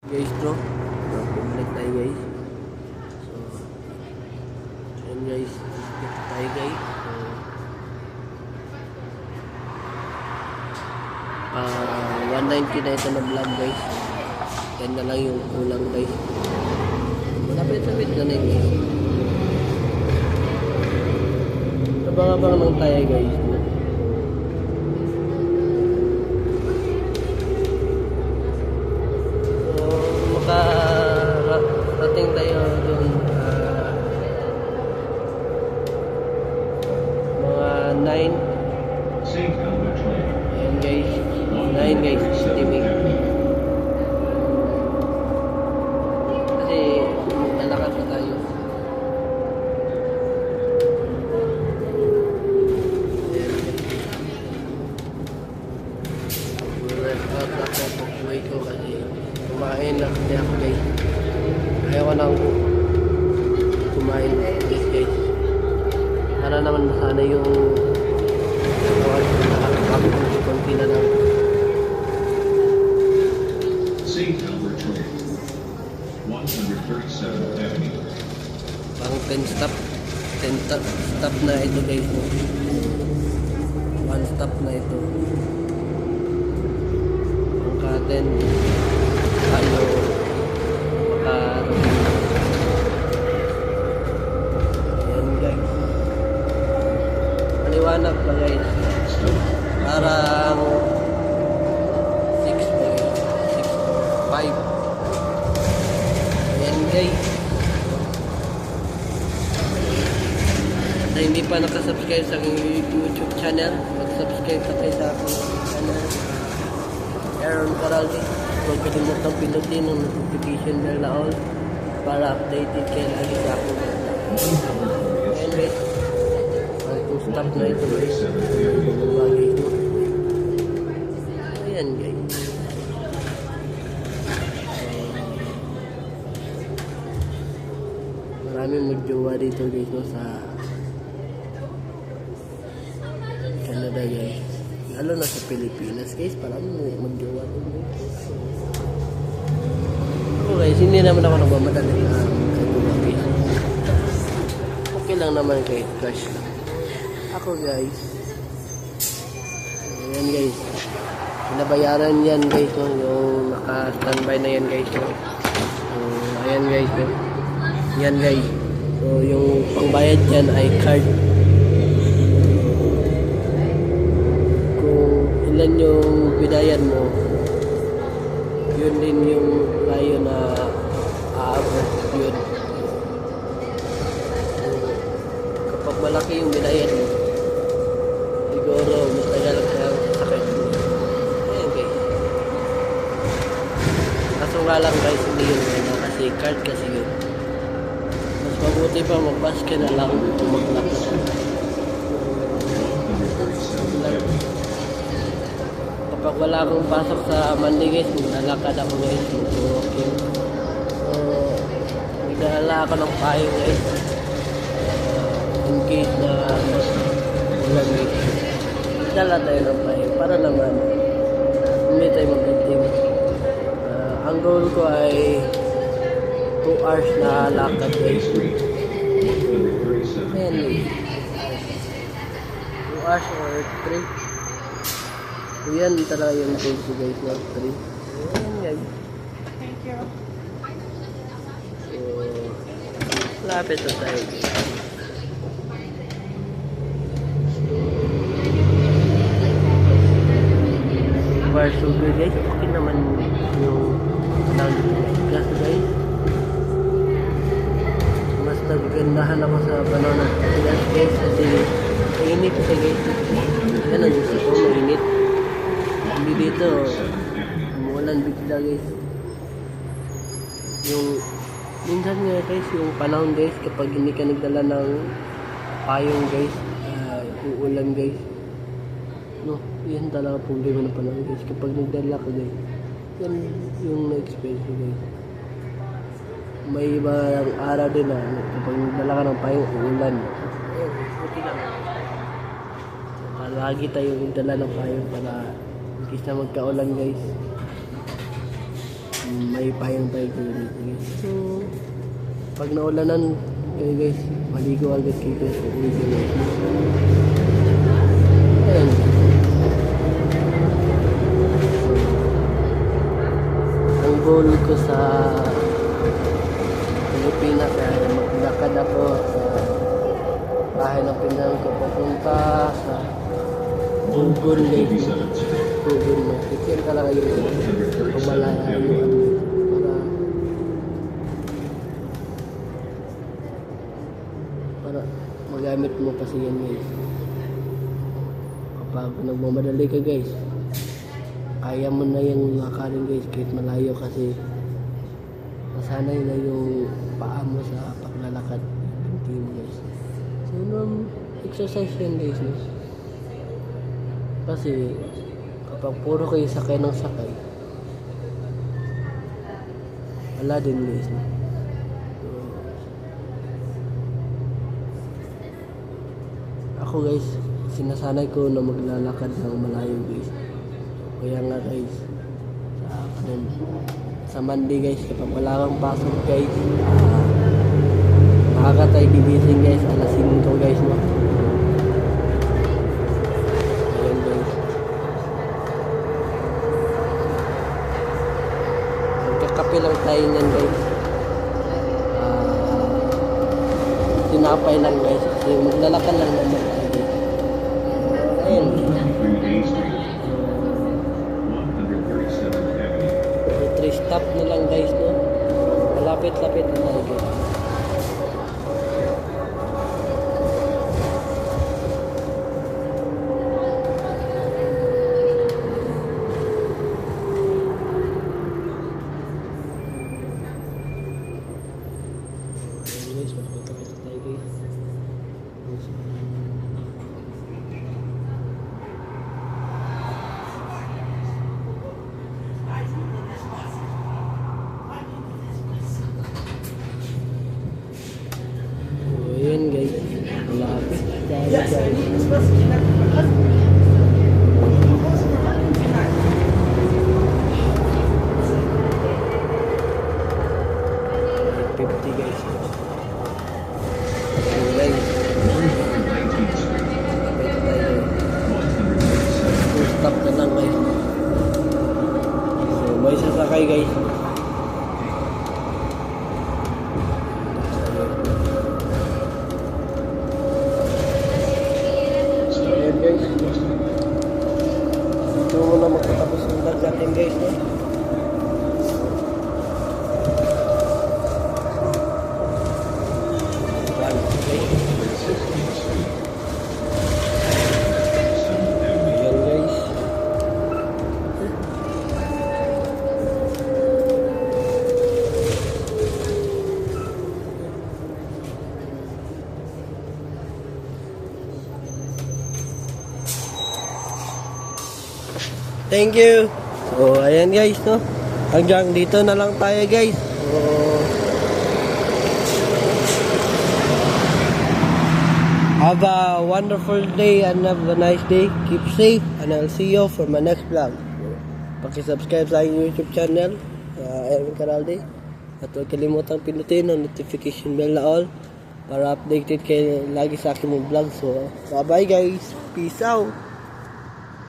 Guys bro, bumalik tayo guys. So ayan guys, dito tayo guys. So 190 na ito na vlog guys. Yan na lang yung kulang guys. Malapit-lapit na yun guys. Abang-abang lang tayo guys. Rating tayo dun mga 9. Ayan guys, 9 guys, estimate. Kasi lalakad pa tayo. Workout ako pag-uwi ko kasi kumain na kasi ako guys. Ayaw ko nang kumain guys. Para naman masana yung konti na lang. St. Albert Trail, 137th Avenue. Parang 10 stop na ito guys. 1 stop na ito. Pangka 10 tayo ayan guys, maliwanag pa guys, parang 6 pa guys, 6, 5. Ayan guys, na hindi pa nakasubscribe sa aking YouTube channel, mag-subscribe pa kayo sa aking channel, Aaron Caraldi. Huwag kalimutang pinutin ang notification bell na all para updated kayo lagi sa aking vlog. Ayan guys, ang stop na ito guys. Ayan guys. Maraming magjowa dito guys no, sa Canada guys. Lalo na sa Pilipinas guys, parang magjowa dito guys. Guys, hindi naman ako nagmamadali na guys. Okay lang naman kahit cash lang. Ako guys, ayan guys, pinabayaran yan guys no? Yung naka-standby na yan guys no? Ayan guys no? Yan guys, so yung pangbayad dyan ay card. Kung ilan yung bidayan mo, yun din yung layo na aabot yun. Kapag malaki yung binayan mo, siguro matagal ka sakit. Ayan guys. Kaso nga lang guys, hindi yun kasi card kasi yun. Mas mabuti pa mag-bus ka na lang kung maglakad. Kapag wala akong pasok sa Monday guys, maglalakad ako guys, walking. So, magdala ako ng payo guys, in case na ulan guys. Magdala tayo ng payo para naman hindi tayo mag-team. Ang goal ko ay 2 hours na lakad guys. Ayan guys, 2 hours or 3. So yan talaga yung goal ko guys, not 3. Ayan guys. Thank you. So lapit na tayo guys. Far so good guys. Okay naman yung gas guys. Mas naggandahan ako sa panahon ng gas guys kasi mainit siya guys. Yan ang gusto ko, mainit. Hindi dito umuulan bigla guys. Yung minsan nga guys, yung panahon guys, kapag hindi ka nagdala ng payong guys, uulan guys no, yan talaga problema ng panahon guys. Kapag nagdala ka guys, yan yung na-experience guys. May ibang araw din na kapag nagdala ka ng payong, uulan. Okay lang. Lagi tayong nagdala ng payong para hindi na magkaulan guys. may payong tayo dito guys. So, pag naulanan kayo guys, maligo agad kayo guys. Uwi kayo guys. Ayan. Ang goal ko sa Pilipinas ay maglakad ako sa bahay ng pinang ko papunta sa Bugol Lake. Bugol Lake. Yan talaga yung pumalaya yung para magamit mo kasi yan guys. Kapag nagmamadali ka guys, kaya mo na yung lakarin guys kahit malayo kasi nasanay na yung paa mo sa paglalakad ng team guys. So exercise yan guys, no? Kasi kapag puro kayo sakay ng sakay, wala din guys, no? So, ako guys, sinasanay ko na maglalakad ng malayo guys. Kaya nga guys, sa Monday guys, kapag wala kang pasok guys, makakatay gigising guys, alas 5 guys, no? Ayan guys. Magkakape lang tayo nyan guys. Tinapay lang guys, kasi maglalakad lang naman tayo guys. Ayan. 53 A Street. 137th Avenue. 3 stop na lang guys, no? Malapit-lapit na tayo guys. Ayan guys, malapit-lapit na tayo guys. Ayan guys, malapit tayo guys. 50 guys. Ayan guys, 19th Street. malapit tayo. 137th. Full stop na lang guys. So may sasakay guys. Ayan guys, ito muna magtatapos ng vlog natin guys, no? Ayan, okay. 16th Street. 7th Avenue. Ayan guys. Thank you. So, ayan guys, no? Hanggang dito na lang tayo guys. So, have a wonderful day and have a nice day. Keep safe and I'll see you for my next vlog. Paki-subscribe sa aking YouTube channel, Erwin Caralde. At huwag kalimutang pinutin ang notification bell na all para updated kayo lagi sa aking mga vlog. So, bye-bye guys. Peace out.